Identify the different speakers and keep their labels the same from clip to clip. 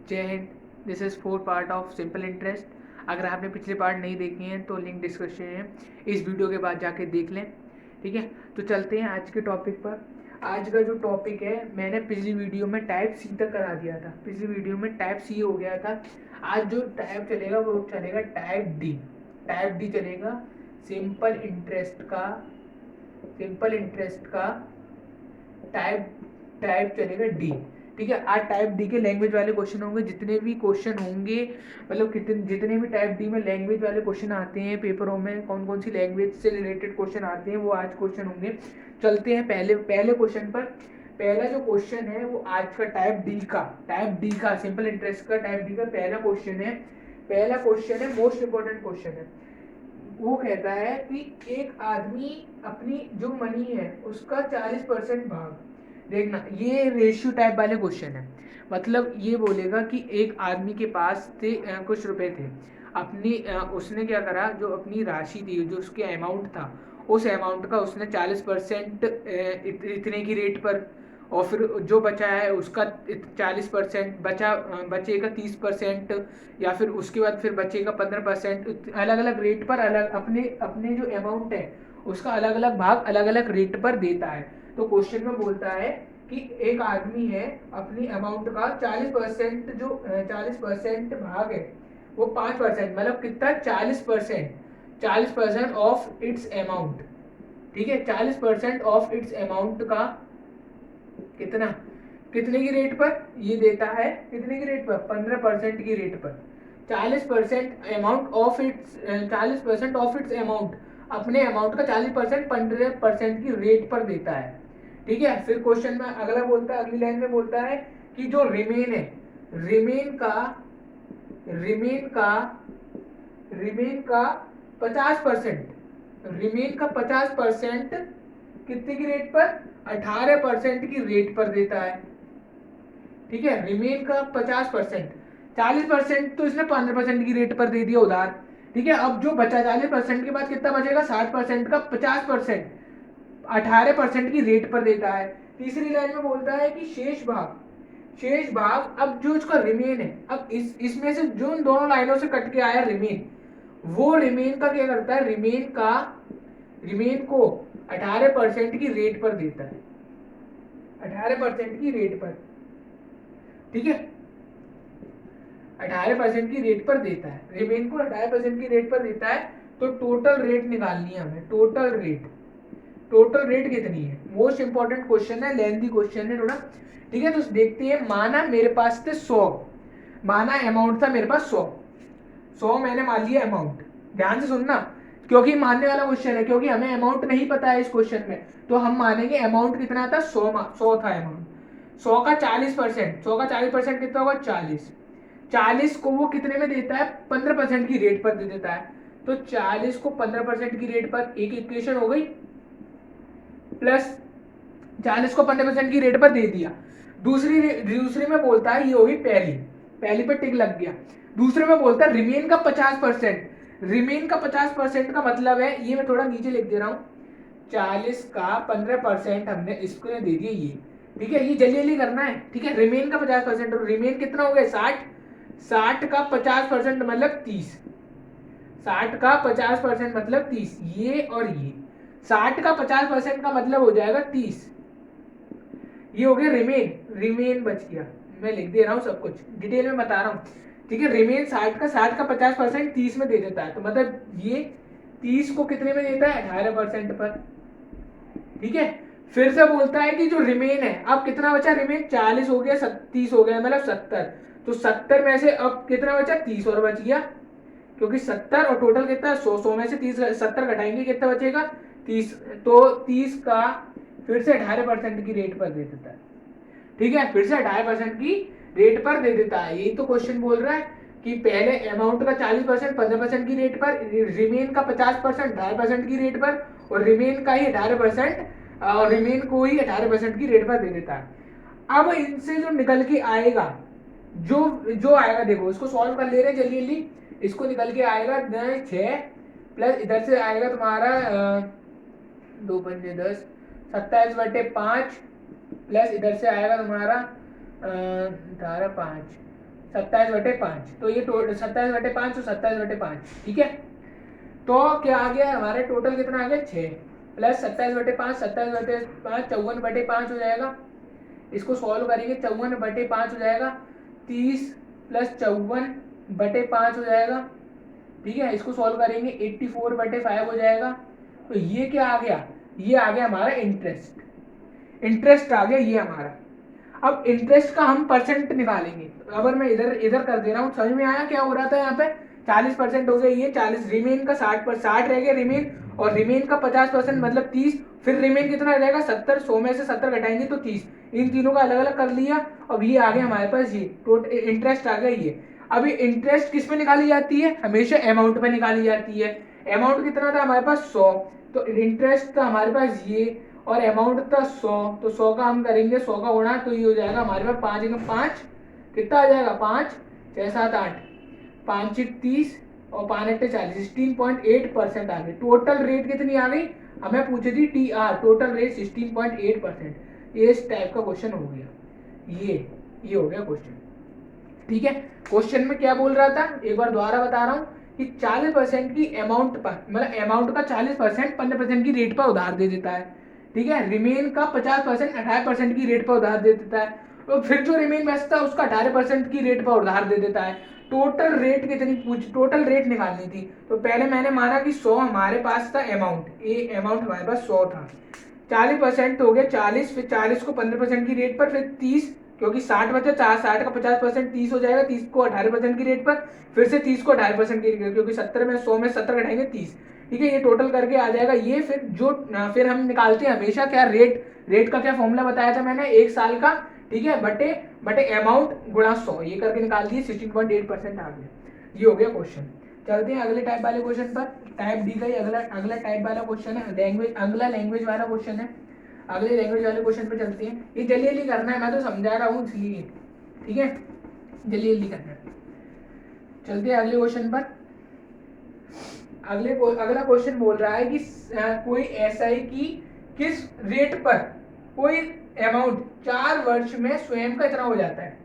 Speaker 1: जय Hind. This is 4 part of simple interest. अगर आपने पिछले पार्ट नहीं देखे हैं तो लिंक डिस्क्रिप्शन है, इस वीडियो के बाद जाके देख लें। ठीक है, तो चलते हैं आज के टॉपिक पर। आज का जो टॉपिक है, मैंने पिछली वीडियो में टाइप सी तक करा दिया था। पिछली वीडियो में टाइप सी हो गया था। आज जो टाइप चलेगा वो चलेगा टाइप डी। टाइप डी चलेगा सिंपल इंटरेस्ट का। सिंपल इंटरेस्ट का टाइप टाइप चलेगा डी। ठीक है, आज टाइप डी के लैंग्वेज वाले क्वेश्चन होंगे। जितने भी क्वेश्चन होंगे, मतलब कितने जितने भी टाइप डी में लैंग्वेज वाले क्वेश्चन आते हैं पेपरों में, कौन कौन सी लैंग्वेज से रिलेटेड क्वेश्चन आते हैं वो आज क्वेश्चन होंगे। चलते हैं पहले पहले क्वेश्चन पर। पहला जो क्वेश्चन है वो आज का टाइप डी का सिंपल इंटरेस्ट का टाइप डी का पहला क्वेश्चन है। पहला क्वेश्चन है, मोस्ट इंपॉर्टेंट क्वेश्चन है। वो कहता है कि एक आदमी अपनी जो मनी है उसका 40% भाग, देखना ये रेशियो टाइप वाले क्वेश्चन है। मतलब ये बोलेगा कि एक आदमी के पास थे कुछ रुपए थे अपनी, उसने क्या करा, जो अपनी राशि थी, जो उसके अमाउंट था, उस अमाउंट का उसने 40% इतने की रेट पर, और फिर जो बचा है उसका 40% बचेगा 30%, या फिर उसके बाद फिर बचेगा 15%। अलग अलग रेट पर, अलग अपने अपने जो अमाउंट है उसका अलग अलग भाग अलग अलग रेट पर देता है। तो क्वेश्चन में बोलता है कि एक आदमी है, अपनी अमाउंट का 40% जो 40% भाग है वो 5%, मतलब कितना, 40% ऑफ इट्स अमाउंट। ठीक है, 40% ऑफ इट्स अमाउंट का कितना, कितने की रेट पर ये देता है, कितने की रेट पर, 15% की रेट पर। 40% amount of its 40% of its amount, अपने अमाउंट का 40% 15% की रेट पर देता है। ठीक है, फिर क्वेश्चन में अगला बोलता है, अगली लाइन में बोलता है कि जो रिमेन है, रिमेन का रिमेन का रिमेन का 50%, रिमेन का 50% कितने की रेट पर, 18% की रेट पर देता है। ठीक है, रिमेन का 50%, 40% तो इसने 15% की रेट पर दे दिया उधार। ठीक है, अब जो बचा 40% के बाद कितना बचेगा, 60% का 50% 18% की रेट पर देता है। तीसरी लाइन में बोलता है कि शेष भाग, अब जो इसका रिमेन है, अब इसमें से जो इन दोनों लाइनों से कट के आया रिमेन, वो रिमेन का क्या करता है, रिमेन को 18% की रेट पर देता है, 18% की रेट पर। ठीक है, 18% की रेट पर देता है, रिमेन को 18% की रेट पर देता है। तो टोटल रेट निकालनी है हमें, टोटल रेट कितनी है, मोस्ट इंपॉर्टेंट क्वेश्चन है, लेंथी क्वेश्चन है थोड़ा। ठीक है, तो देखते हैं। माना मेरे पास थे 100, माना अमाउंट था मेरे पास 100 मैंने मान लिया अमाउंट। ध्यान से सुनना, क्योंकि मानने वाला क्वेश्चन है, क्योंकि हमें अमाउंट नहीं पता है इस क्वेश्चन में, तो हम मानेंगे अमाउंट कितना था, 100 था अमाउंट। 100 का 40%, 100 का 40% कितना होगा, 40। 40 को वो कितने में देता है, 15% की रेट पर दे देता है। तो 40 को 15% की रेट पर, एक इक्वेशन हो गई, प्लस 40 को 15% की रेट पर दे दिया। दूसरी में बोलता है, ये होगी पहली, पहली पर टिक लग गया। दूसरे में बोलता है रिमेन का 50%, रिमेन का 50% का मतलब है, ये मैं थोड़ा नीचे लिख दे रहा हूं, 40 का 15% हमने इसको दे दिया ये। ठीक है, ये जल्दी जल्दी करना है। ठीक है, रिमेन का 50%, और रिमेन कितना हो गया, 60। 60 का 50% मतलब 30, 60 का 50% मतलब 30, ये और ये, 60 का 50% का मतलब हो जाएगा 30। ये हो गया रिमेन, रिमेन बच गया। मैं लिख दे रहा हूँ, सब कुछ डिटेल में बता रहा हूँ। ठीक है, रिमेन 60 का 50% 30 में दे देता है, तो मतलब ये 30 को कितने में देता है, 18% पर। ठीक है, फिर से बोलता है कि जो रिमेन है, अब कितना बचा रिमेन, 40 हो गया, 30 हो गया, मतलब 70। तो 70 में से अब कितना बचा, 30 और बच गया, क्योंकि 70 और टोटल कितना है 100, 100 में से 30 70 घटाएंगे कितना बचेगा, 30। तो 30 का फिर से 18% की रेट पर दे देता है। ठीक है, फिर से 18% की रेट पर दे देता है। यही तो क्वेश्चन बोल रहा है कि पहले अमाउंट का 40% 15% की रेट पर, रिमेन का 50% 18% की रेट पर, और रिमेन का ही 18%, और रिमेन को ही 18% की रेट पर दे देता है। अब इनसे जो निकल के आएगा, जो जो आएगा, देखो इसको सॉल्व कर ले रहे हैं जल्दी जल्दी। इसको निकल के आएगा 6, प्लस इधर से आएगा तुम्हारा 2 5 10, 27/5, प्लस इधर से आएगा तुम्हारा 18 5, 27/5, तो ये 27/5 तो 27/5, ठीक है। तो क्या आ गया हमारे टोटल कितना आ गया 6 प्लस 27/5, 27/5 54/5 हो जाएगा। इसको सॉल्व करेंगे 54/5 हो जाएगा, 30 प्लस 54/5 हो जाएगा, ठीक है। इसको सॉल्व करेंगे 84/5 हो जाएगा। तो ये क्या आ गया, ये आ गया हमारा इंटरेस्ट, इंटरेस्ट आ गया ये हमारा। अब इंटरेस्ट का हम परसेंट निकालेंगे, अगर मैं इधर इधर कर दे रहा हूँ, समझ में आया क्या हो रहा था यहाँ पे। 40% हो गया ये, 40 रिमेन का 60 रह गया रिमेन, और रिमेन का 50% मतलब 30, फिर रिमेन कितना रहेगा 70, 100 में से 70 घटाएंगे तो 30, इन तीनों का अलग अलग कर लिया। अब ये आ गया हमारे पास, ये टोटल इंटरेस्ट आ गया ये। अभी इंटरेस्ट किस पे निकाली जाती है, हमेशा अमाउंट पे निकाली जाती है। अमाउंट कितना था हमारे पास 100, तो इंटरेस्ट था हमारे पास ये, और अमाउंट था 100, तो 100 का हम करेंगे 100 का गुणा, तो ये हो जाएगा हमारे पास 5 कितना आ जाएगा 5 6 7 8 5 30 और 5 8 40, 16.8% आ गई। टोटल रेट कितनी आ गई, हमें पूछी थी TR, टोटल रेट 16.8%। ये इस टाइप का क्वेश्चन हो गया, ये हो गया क्वेश्चन, ठीक है। क्वेश्चन में क्या बोल रहा था, एक बार दोबारा बता रहा हूँ कि 40% की अमाउंट पर, मतलब अमाउंट का 40% 15% की रेट पर उधार दे देता है, ठीक है। रिमेन का 50% 18% की रेट पर उधार दे देता है, तो फिर जो रिमेन बचता है उसका 18% की रेट पर उधार दे देता है। टोटल रेट कितनी टोटल रेट निकालनी थी, तो पहले मैंने माना कि 100 हमारे पास था अमाउंट, ये अमाउंट हमारे पास 100 था, 40% हो गया 40, फिर 40 को 15% की रेट पर, फिर 30, क्योंकि 60 बचा, 60 का 50% 30 हो जाएगा, 30 को 18% की रेट पर, फिर से 30 को 18% की रेट, क्योंकि 70 में 100 में 70 घटाएंगे 30, ठीक है। ये टोटल करके आ जाएगा ये। फिर हम निकालते हैं हमेशा क्या, रेट का क्या फॉर्मूला बताया था मैंने, 1 साल का, ठीक है, बटे अमाउंट गुणा 100, ये करके निकाल दिए, 16.8% आ गया। ये हो गया क्वेश्चन। चलते हैं अगले टाइप वाले क्वेश्चन पर। टाइप डी का ही अगला टाइप वाला क्वेश्चन है, अगला लैंग्वेज वाला क्वेश्चन है। अगले लैंग्वेज वाले क्वेश्चन पे चलते हैं। ये जल्दी जल्दी करना है, मैं तो समझा रहा हूँ इसलिए, ठीक है, जल्दी जल्दी करना है। चलते हैं अगले क्वेश्चन पर। अगला क्वेश्चन बोल रहा है कि कोई एसआई की किस रेट पर कोई अमाउंट 4 वर्ष में स्वयं का इतना हो जाता है।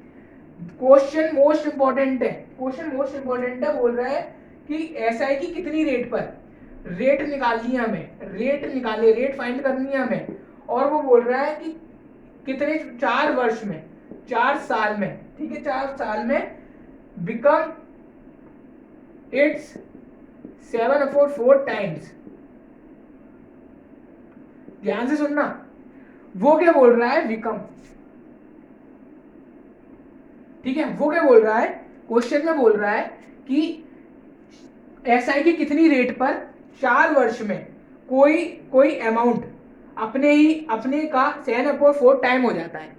Speaker 1: क्वेश्चन मोस्ट इंपॉर्टेंट है, बोल रहा है कि एसआई की कितनी रेट पर, रेट निकालनी है हमें, रेट फाइंड करनी है हमें, और वो बोल रहा है कि कितने 4 वर्ष में, 4 साल में, ठीक है, 4 साल में बिकम इट्स 7/4 टाइम्स। ध्यान से सुनना, वो क्या बोल रहा है, बिकम, ठीक है, वो क्या बोल रहा है, क्वेश्चन में बोल रहा है कि एसआई की कितनी रेट पर 4 वर्ष में कोई अमाउंट अपने का 7/4 टाइम हो जाता है।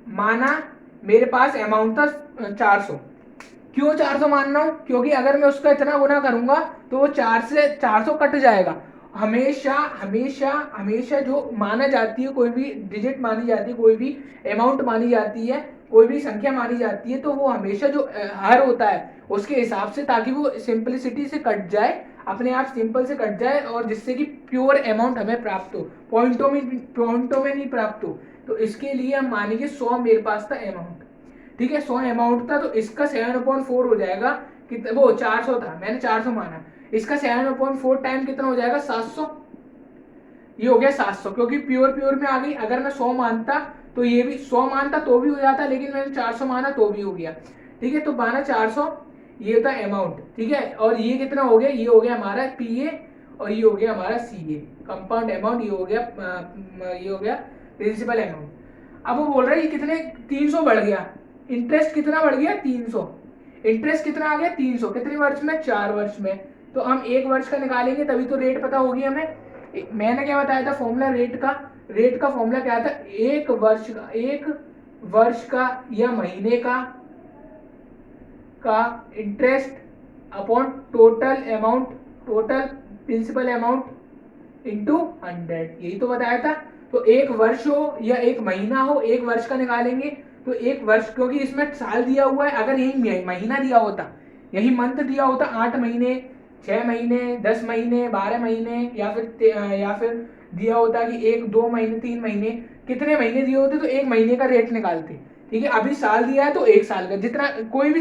Speaker 1: माना मेरे पास अमाउंट था 400, क्यों 400 मानना हूं, क्योंकि अगर मैं उसका इतना गुना करूंगा तो वो 4 से 400 कट जाएगा। हमेशा जो माना जाती है, कोई भी डिजिट मानी जाती है, कोई भी अमाउंट मानी जाती है, कोई भी संख्या मानी जाती है, तो वो हमेशा जो हर होता है उसके हिसाब से, ताकि वो सिंपलिसिटी से कट जाए, अपने आप सिंपल से कट जाए, और जिससे कि प्योर अमाउंट हमें प्राप्त हो, पॉइंटों में नहीं प्राप्त हो। तो इसके लिए हम मानेंगे 100 मेरे पास था अमाउंट, ठीक है, 100 अमाउंट था, तो इसका 7/4 हो जाएगा, कितना, वो 400 था, मैंने 400 माना, इसका 7/4 टाइम कितना हो जाएगा 700, ये हो गया 700, क्योंकि प्योर में आ गई। अगर मैं 100 मानता तो ये भी 100 मानता तो भी हो जाता, लेकिन मैंने 400 माना तो भी हो गया, ठीक है। तो माना 400, ये होता अमाउंट, ठीक है, और ये कितना हो गया, ये हो गया हमारा PA, और ये हो गया हमारा CA, कंपाउंड अमाउंट, ये हो गया प्रिंसिपल अमाउंट। अब वो बोल रहा है ये कितने 300 बढ़ गया, इंटरेस्ट कितना बढ़ गया 300, इंटरेस्ट कितना आ गया 300, कितने वर्ष में, 4 वर्ष में। तो हम 1 वर्ष का निकालेंगे तभी तो रेट पता होगी हमें। मैंने क्या बताया था फॉर्मूला रेट का फॉर्मूला क्या था, 1 वर्ष का या महीने का interest upon total principal amount into 100, यही तो बताया था। तो 1 वर्ष हो या 1 महीना हो, 1 वर्ष का निकालेंगे, तो 1 वर्ष, क्योंकि इसमें साल दिया हुआ है, अगर यही महीना दिया होता, यही मंथ दिया होता, 8 महीने 6 महीने 10 महीने 12 महीने, या फिर दिया होता कि 1 2 महीने 3 महीने, कितने महीने दिए होते तो 1 महीने का रेट निकालते, ठीक है, अभी साल दिया है तो एक साल का जितना कोई भी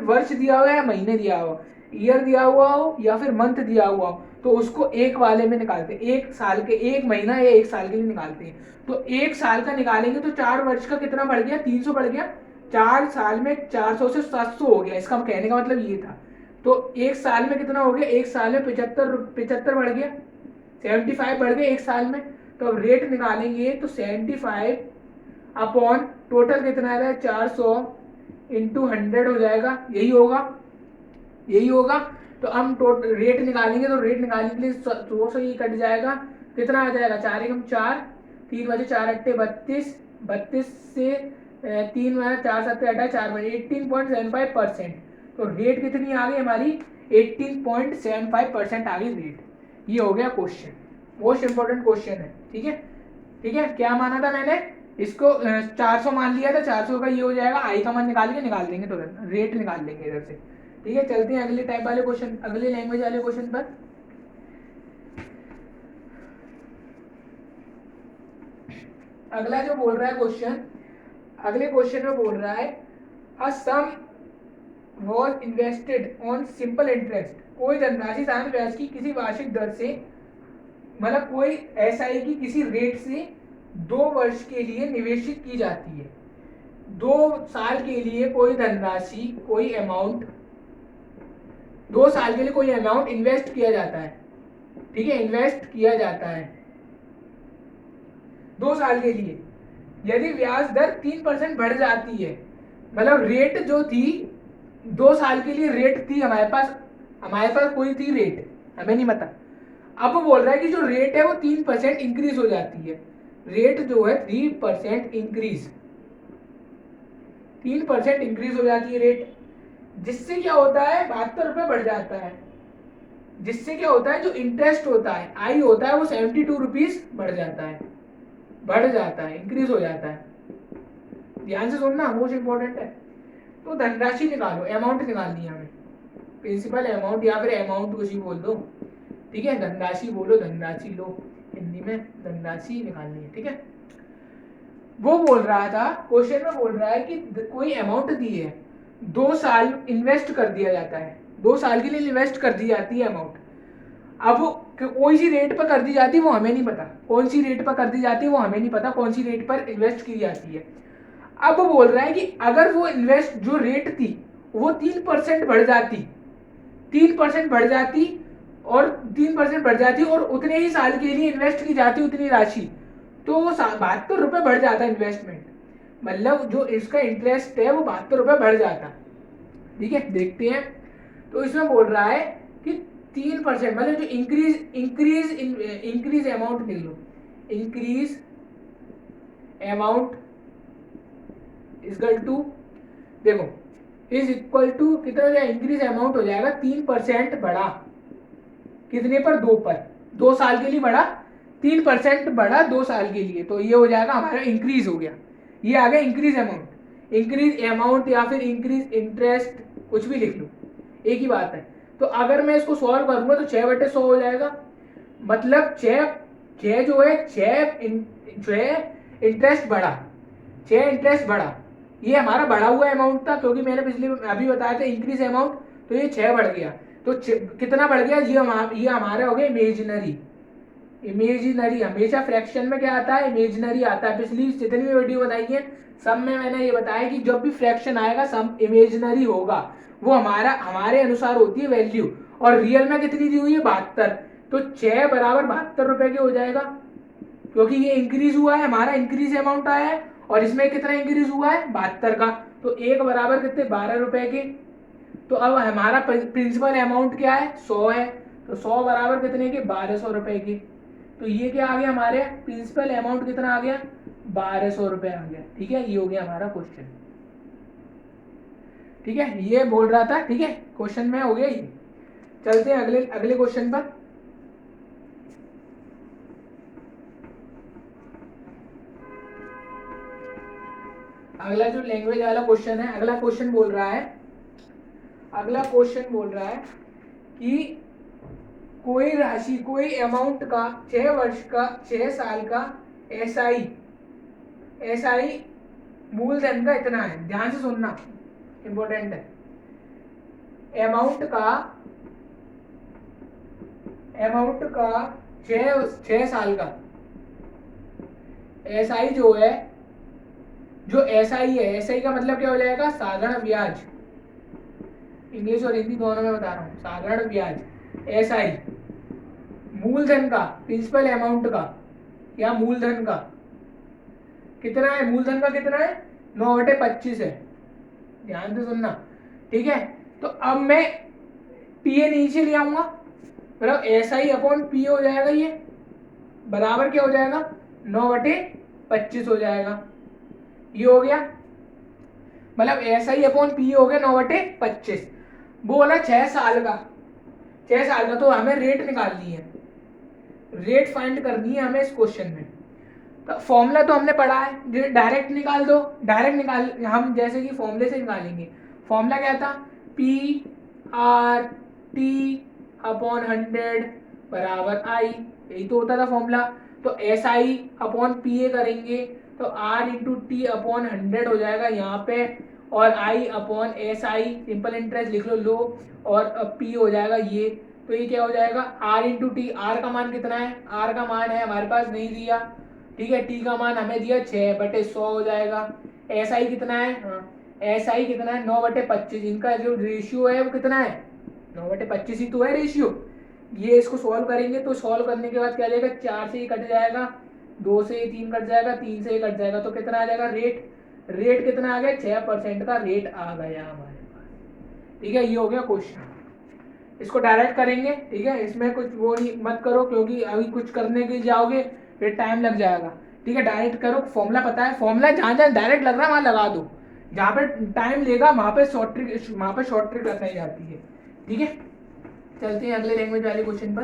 Speaker 1: वर्ष दिया हुआ है या महीने दिया हुआ, ईयर दिया हुआ हो या फिर मंथ दिया हुआ हो, तो उसको एक वाले में निकालते हैं, एक साल के, एक महीना या एक साल के लिए निकालते हैं। तो एक साल का निकालेंगे तो 4 वर्ष का कितना बढ़ गया, 300 बढ़ गया, 4 साल में 400 से 700 हो गया, इसका कहने का मतलब ये था। तो एक साल में कितना हो गया, एक साल में 75 बढ़ गया, 75 बढ़ गए एक साल में। तो अब रेट निकालेंगे तो 75 अपॉन टोटल कितना आ रहा है, 400 इंटू 100 हो जाएगा, यही होगा, यही होगा। तो हम टोटल रेट निकालेंगे, तो रेट निकालने के लिए 100 से ये कट जाएगा, कितना आ जाएगा, 4 एकम 4, 3 बजे 4 अट्टे 32, 32 से 3 बजे 4 सत्ते 18, 4 बजे 18.75%। तो रेट कितनी आ गई हमारी, 18.75% आ गई रेट। ये हो गया क्वेश्चन, मोस्ट इंपॉर्टेंट क्वेश्चन है। ठीक है, ठीक है, क्या माना था मैंने, इसको 400 मान लिया था, 400 का ये हो जाएगा, आई का मान निकाल देंगे तो रेट निकाल लेंगे इधर से। ठीक है, चलते हैं अगले टाइप वाले क्वेश्चन, अगले लैंग्वेज वाले क्वेश्चन पर। अगला जो बोल रहा है क्वेश्चन, अगले क्वेश्चन में बोल रहा है a sum was invested on simple interest, कोई धनराशि सामान्य ब्याज की किसी वार्षिक दर से, मतलब कोई एसआई की किसी रेट से 2 वर्ष के लिए निवेशित की जाती है। 2 साल के लिए कोई धनराशि, कोई अमाउंट, 2 साल के लिए कोई अमाउंट इन्वेस्ट किया जाता है। ठीक है, इन्वेस्ट किया जाता है 2 साल के लिए। यदि ब्याज दर 3% बढ़ जाती है, मतलब रेट जो थी 2 साल के लिए रेट थी हमारे पास कोई थी रेट, हमें नहीं पता। अब वो बोल रहा है कि जो रेट है वो 3% इंक्रीज हो जाती है, रेट जो है 3% इंक्रीज, 3% इंक्रीज हो जाती है रेट, जिससे क्या होता है, 72 रुपए बढ़ जाता है। जिससे क्या होता है, जो इंटरेस्ट होता है, आई होता है, वो 72 रुपीज बढ़ जाता है, इंक्रीज हो जाता है। ध्यान से सुनना, मोस्ट इंपॉर्टेंट है। तो धनराशि निकालो, अमाउंट निकालनी है हमें, प्रिंसिपल अमाउंट या फिर अमाउंट कुछ ही बोल दो। ठीक है, धनराशि बोलो, धनराशि लो, हिंदी में धनराशि निकालनी है। ठीक है, वो बोल रहा था, क्वेश्चन में बोल रहा है कि कोई अमाउंट दी है, 2 साल इन्वेस्ट कर दिया जाता है, 2 साल के लिए इन्वेस्ट कर दी जाती है अमाउंट। अब वो कोई सी रेट पर कर दी जाती है वो हमें नहीं पता, कौन सी रेट पर कर दी जाती है वो हमें नहीं पता, कौन सी रेट पर इन्वेस्ट की जाती है। अब वो बोल रहा है कि अगर वो इन्वेस्ट जो रेट थी वो 3% बढ़ जाती, 3% बढ़ जाती और 3% बढ़ जाती और उतने ही साल के लिए इन्वेस्ट की जाती उतनी राशि, तो वो 72 रुपये बढ़ जाता इन्वेस्टमेंट, मतलब जो इसका इंटरेस्ट है वो 72 रुपये बढ़ जाता। ठीक है, देखते हैं। तो इसमें बोल रहा है कि 3% मतलब जो इंक्रीज अमाउंट लिख लो, इंक्रीज अमाउंट इक्वल टू, देखो इज इक्वल टू कितना हो जाएगा, इंक्रीज अमाउंट हो जाएगा 3% बढ़ा, कितने पर, 2 पर, 2 साल के लिए बढ़ा, 3% बढ़ा 2 साल के लिए, तो ये हो जाएगा हमारा इंक्रीज हो गया, ये आ गया इंक्रीज अमाउंट। इंक्रीज अमाउंट या फिर इंक्रीज इंटरेस्ट कुछ भी लिख लो, एक ही बात है। तो अगर मैं इसको सॉल्व करूंगा तो 6/100 हो जाएगा, मतलब 6 जो है 6 इंटरेस्ट बढ़ा, 6 इंटरेस्ट बढ़ा, ये हमारा बढ़ा हुआ अमाउंट था, क्योंकि मैंने पिछले अभी बताया था इंक्रीज अमाउंट, तो ये 6 बढ़ गया, तो कितना बढ़ गया, ये हमारा हो गया इमेजिनरी। इमेजिनरी हमेशा फ्रैक्शन में क्या आता है, इमेजिनरी आता है। पिछली जितनी भी वीडियो बताई है सब में मैंने ये बताया कि जब भी फ्रैक्शन आएगा सब इमेजिनरी होगा, वो हमारे अनुसार होती है वैल्यू, और रियल में कितनी दी हुई है, 72, तो 6 बराबर 72 रुपए के हो जाएगा, क्योंकि ये इंक्रीज हुआ है, हमारा इंक्रीज अमाउंट आया है, और इसमें कितना इंक्रीज हुआ है, 72 का, तो 1 बराबर कितने, 12 रुपए के। तो अब हमारा प्रिंसिपल अमाउंट क्या है, 100 है, तो 100 बराबर कितने के, 1200 रुपए के। तो ये क्या आ गया, हमारे प्रिंसिपल अमाउंट कितना आ गया, 1200 रुपए आ गया। ठीक है, ये हो गया हमारा क्वेश्चन। ठीक है, ये बोल रहा था। ठीक है, क्वेश्चन में हो गया ये। चलते हैं अगले क्वेश्चन पर। अगला जो लैंग्वेज वाला क्वेश्चन है, अगला क्वेश्चन बोल रहा है कि कोई राशि, कोई अमाउंट का 6 वर्ष का, 6 साल का एसआई मूलधन का इतना है, ध्यान से सुनना, इंपॉर्टेंट है। अमाउंट का 6 साल का एसआई जो है, जो एसआई है, एसआई का मतलब क्या हो जाएगा, साधारण ब्याज, इंग्लिश और हिंदी दोनों में बता रहा हूँ, साधारण ब्याज एसआई। मूलधन का, प्रिंसिपल अमाउंट का या मूलधन का कितना है, मूलधन का कितना है, 9/25 है, ध्यान से सुनना, ठीक है। तो अब मैं पीए नीचे ले आऊंगा, मतलब एसआई अपॉन पी हो जाएगा, ये बराबर क्या हो जाएगा, 9/25 हो जाएगा, ये हो गया, मतलब एसआई अपॉन पी हो गया 9/25। बोला 6 साल का, 6 साल का, तो हमें रेट निकालनी है, रेट फाइंड करनी है हमें इस क्वेश्चन में। तो फॉर्मूला तो हमने पढ़ा है, डायरेक्ट निकाल दो, डायरेक्ट निकाल, हम जैसे कि फॉर्मूले से निकालेंगे। फॉर्मूला क्या था, पी आर टी अपॉन 100 बराबर आई, यही तो होता था फॉर्मूला। तो S I upon P A करेंगे तो आर इंटू टी अपॉन 100 हो जाएगा यहाँ पे, और I upon S I, simple interest लिख लो, और पी हो जाएगा ये। तो ये क्या हो जाएगा, आर इंटू टी, आर का मान कितना है, आर का मान है हमारे पास नहीं दिया, ठीक है, टी का मान हमें दिया 6/100 हो जाएगा। एस आई कितना है, एस आई कितना है, 9/25, इनका जो रेशियो है वो कितना है, 9/25 ही तो है रेशियो। ये इसको सॉल्व करेंगे तो सॉल्व करने के बाद क्या आ जाएगा, 4 से ही कट जाएगा, 2 से ही 3 कट जाएगा, 3 से ही कट जाएगा, तो कितना आ जाएगा रेट, रेट कितना आ गया, 6% का रेट आ गया हमारे पास, ठीक है। ये हो गया क्वेश्चन, इसको डायरेक्ट करेंगे, ठीक है, इसमें कुछ वो नहीं मत करो, क्योंकि अभी कुछ करने के जाओगे फिर टाइम लग जाएगा, ठीक है। डायरेक्ट करो, फॉर्मूला पता है, फॉर्मूला जहाँ जहाँ डायरेक्ट लग रहा है वहाँ लगा दो, जहाँ पे टाइम लेगा वहाँ पे शॉर्ट ट्रिक लगाई जाती है, ठीक है। चलते हैं अगले लैंग्वेज वाले क्वेश्चन पर।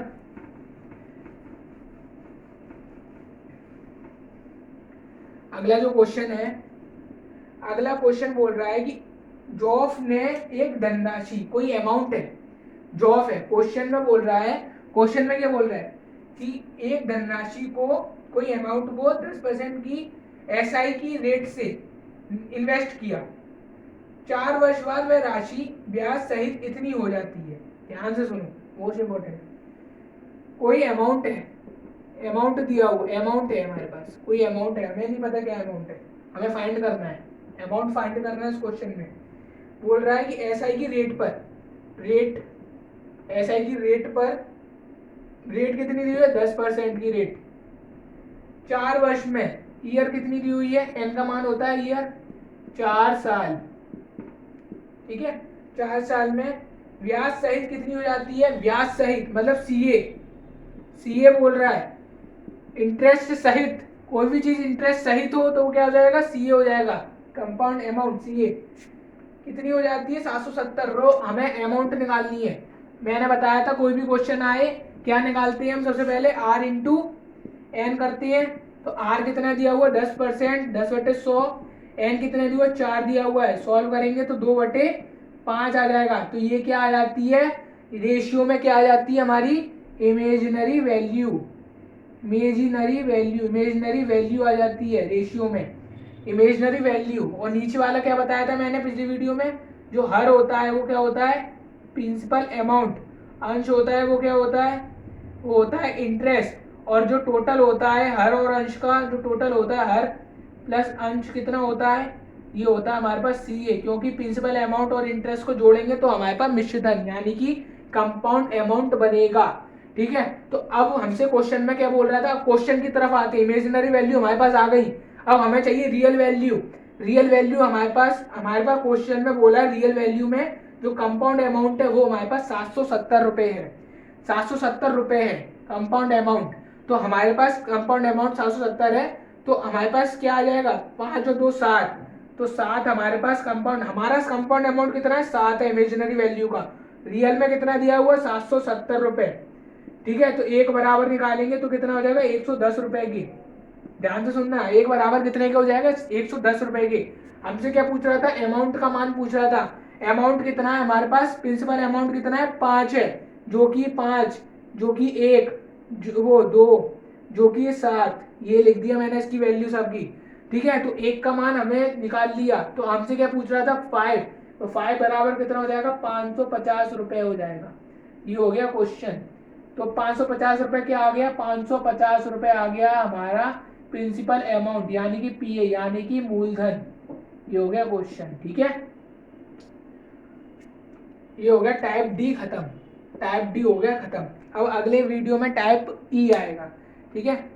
Speaker 1: अगला जो क्वेश्चन है, अगला क्वेश्चन बोल रहा है कि जॉफ ने एक धनराशि, कोई अमाउंट है, जॉफ है, क्वेश्चन में बोल रहा है, क्वेश्चन में क्या बोल रहा है कि एक धनराशि को, कोई अमाउंट को 10% की एसआई की रेट से इन्वेस्ट किया, 4 वर्ष बाद वह राशि ब्याज सहित इतनी हो जाती है, ध्यान से सुनो, मोस्ट इंपॉर्टेंट। कोई अमाउंट है, अमाउंट दिया हुआ, अमाउंट है हमारे पास, कोई अमाउंट है, हमें नहीं पता क्या अमाउंट है, हमें फाइंड करना है, अमाउंट फाइंड करना है इस क्वेश्चन में। बोल रहा है कि एसआई की रेट पर, रेट एसआई की रेट पर, रेट कितनी दी हुई है, 10% की रेट, 4 वर्ष में, ईयर कितनी दी हुई है, एन का मान होता है ईयर, 4 साल, ठीक है, 4 साल में ब्याज सहित कितनी हो जाती है, ब्याज सहित मतलब सीए, सीए बोल रहा है, इंटरेस्ट सहित, कोई भी चीज इंटरेस्ट सहित हो तो वो क्या हो जाएगा, सीए हो जाएगा, कंपाउंड अमाउंट सीए कितनी हो जाती है, 770। रो हमें अमाउंट निकालनी है, मैंने बताया था कोई भी क्वेश्चन आए क्या निकालते हैं हम, सबसे पहले आर इंटू एन करते हैं, तो आर कितना दिया हुआ 10%, 10/100, एन कितना दिया हुआ 4 दिया हुआ है, सॉल्व करेंगे तो 2/5 आ जाएगा। तो ये क्या आ जाती है, रेशियो में क्या आ जाती है हमारी, इमेजिनरी वैल्यू, इमेजिनरी वैल्यू आ जाती है रेशियो में, इमेजिनरी वैल्यू। और नीचे वाला क्या बताया था मैंने पिछली वीडियो में, जो हर होता है वो क्या होता है, प्रिंसिपल अमाउंट, अंश होता है वो क्या होता है, वो होता है इंटरेस्ट, और जो टोटल होता है हर और अंश का, जो टोटल होता है हर प्लस अंश कितना होता है, ये होता है हमारे पास सी ए, क्योंकि प्रिंसिपल अमाउंट और इंटरेस्ट को जोड़ेंगे तो हमारे पास मिश्र धन यानी कि कंपाउंड अमाउंट बनेगा, ठीक है। तो अब हमसे क्वेश्चन में क्या बोल रहा था, क्वेश्चन की तरफ आते, इमेजिनरी वैल्यू हमारे पास आ गई, अब हमें चाहिए रियल वैल्यू। रियल वैल्यू हमारे पास क्वेश्चन में बोला है, रियल वैल्यू में जो कंपाउंड अमाउंट है वो हमारे पास 770 रुपए है, 770 रुपए है कंपाउंड अमाउंट। तो हमारे पास कंपाउंड अमाउंट 770 है, तो हमारे पास क्या आ जाएगा, 5 और 2 7, तो 7 हमारे पास कंपाउंड, हमारा कंपाउंड अमाउंट कितना है 7 है इमेजिनरी वैल्यू का, रियल में कितना दिया हुआ 770 रुपए, ठीक है। तो एक बराबर निकालेंगे तो कितना हो जाएगा 110 रुपए की, ध्यान से सुनना, एक बराबर कितने का हो जाएगा 110 रुपए की। हमसे क्या पूछ रहा था, अमाउंट का मान पूछ रहा था, अमाउंट कितना है हमारे पास, प्रिंसिपल अमाउंट कितना है 5 है, जो कि 5, जो कि 1, वो 2, जो कि 7, ये लिख दिया मैंने इसकी वैल्यू सबकी। ठीक है, तो एक का मान हमें निकाल लिया, तो हमसे क्या पूछ रहा था 5, तो 5 बराबर कितना हो जाएगा 550 रुपए हो जाएगा। ये हो गया क्वेश्चन। तो 550 रुपए क्या आ गया, 550 रुपए आ गया हमारा प्रिंसिपल अमाउंट यानी कि पीए यानी कि मूलधन। ये हो गया क्वेश्चन। ठीक है, ये हो गया टाइप डी खत्म, टाइप डी हो गया खत्म। अब अगले वीडियो में टाइप ई आएगा। ठीक है।